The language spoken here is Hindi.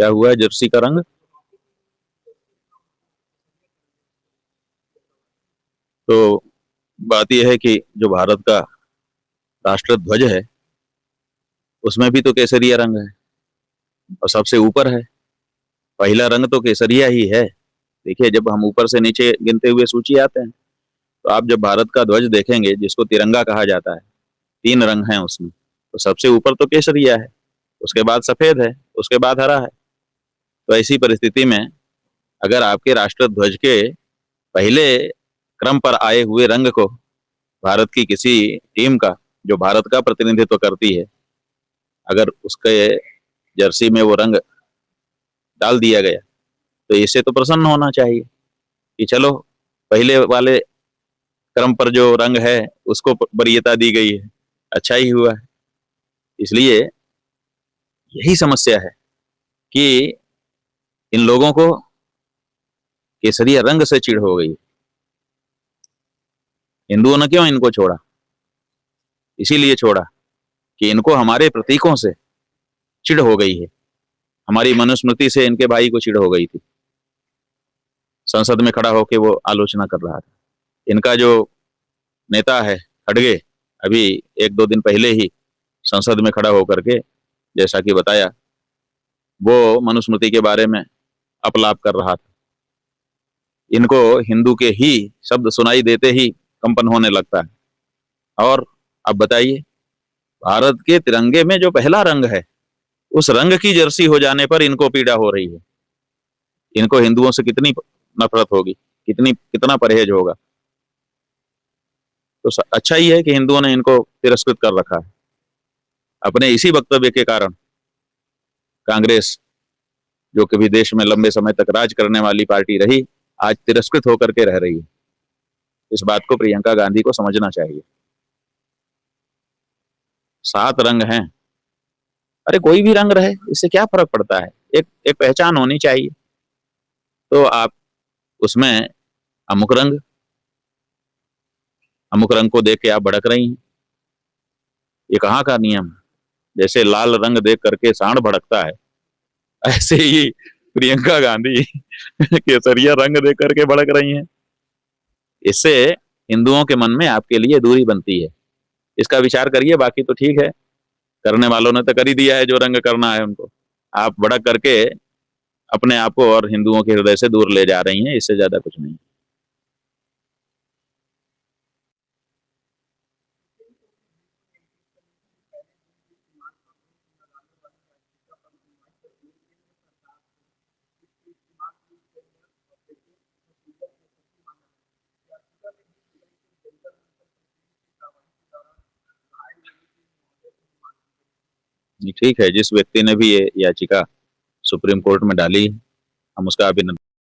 क्या हुआ है जर्सी का रंग? तो बात यह है कि जो भारत का राष्ट्र ध्वज है उसमें भी तो केसरिया रंग है और सबसे ऊपर है। पहला रंग तो केसरिया ही है। देखिए, जब हम ऊपर से नीचे गिनते हुए सूची आते हैं तो आप जब भारत का ध्वज देखेंगे, जिसको तिरंगा कहा जाता है, तीन रंग हैं उसमें, तो सबसे ऊपर तो केसरिया है, उसके बाद सफेद है, उसके बाद हरा है। तो ऐसी परिस्थिति में अगर आपके राष्ट्र ध्वज के पहले क्रम पर आए हुए रंग को भारत की किसी टीम का, जो भारत का प्रतिनिधित्व करती है, अगर उसके जर्सी में वो रंग डाल दिया गया तो इससे तो प्रसन्न होना चाहिए कि चलो, पहले वाले क्रम पर जो रंग है उसको वरीयता दी गई है, अच्छा ही हुआ है। इसलिए यही समस्या है कि इन लोगों को केसरिया रंग से चिढ़ हो गई। हिंदुओं ने क्यों इनको छोड़ा? इसीलिए छोड़ा कि इनको हमारे प्रतीकों से चिढ़ हो गई है। हमारी मनुस्मृति से इनके भाई को चिढ़ हो गई थी। संसद में खड़ा होकर वो आलोचना कर रहा था। इनका जो नेता है खड़गे, अभी एक दो दिन पहले ही संसद में खड़ा होकर के, जैसा कि बताया, वो मनुस्मृति के बारे में अपलाप कर रहा था। इनको हिंदू के ही शब्द सुनाई देते ही कंपन होने लगता है। और अब बताइए, भारत के तिरंगे में जो पहला रंग है उस रंग की जर्सी हो जाने पर इनको पीड़ा हो रही है। इनको हिंदुओं से कितनी नफरत होगी, कितना परहेज होगा। तो अच्छा ही है कि हिंदुओं ने इनको तिरस्कृत कर रखा है। अपने इसी वक्तव्य के कारण कांग्रेस, जो कभी देश में लंबे समय तक राज करने वाली पार्टी रही, आज तिरस्कृत होकर के रह रही है। इस बात को प्रियंका गांधी को समझना चाहिए। 7 रंग हैं। अरे कोई भी रंग रहे, इससे क्या फर्क पड़ता है? एक एक पहचान होनी चाहिए। तो आप उसमें अमुक रंग अमुक रंग को देख के आप भड़क रही हैं। ये कहाँ का नियम है? जैसे लाल रंग देख करके सांड भड़कता है, ऐसे ही प्रियंका गांधी केसरिया रंग देख करके भड़क रही हैं। इससे हिंदुओं के मन में आपके लिए दूरी बनती है। इसका विचार करिए। बाकी तो ठीक है, करने वालों ने तो कर ही दिया है जो रंग करना है उनको। आप भड़क करके अपने आप को और हिंदुओं के हृदय से दूर ले जा रही हैं, इससे ज्यादा कुछ नहीं। ठीक है, जिस व्यक्ति ने भी ये याचिका सुप्रीम कोर्ट में डाली, हम उसका अभिनंदन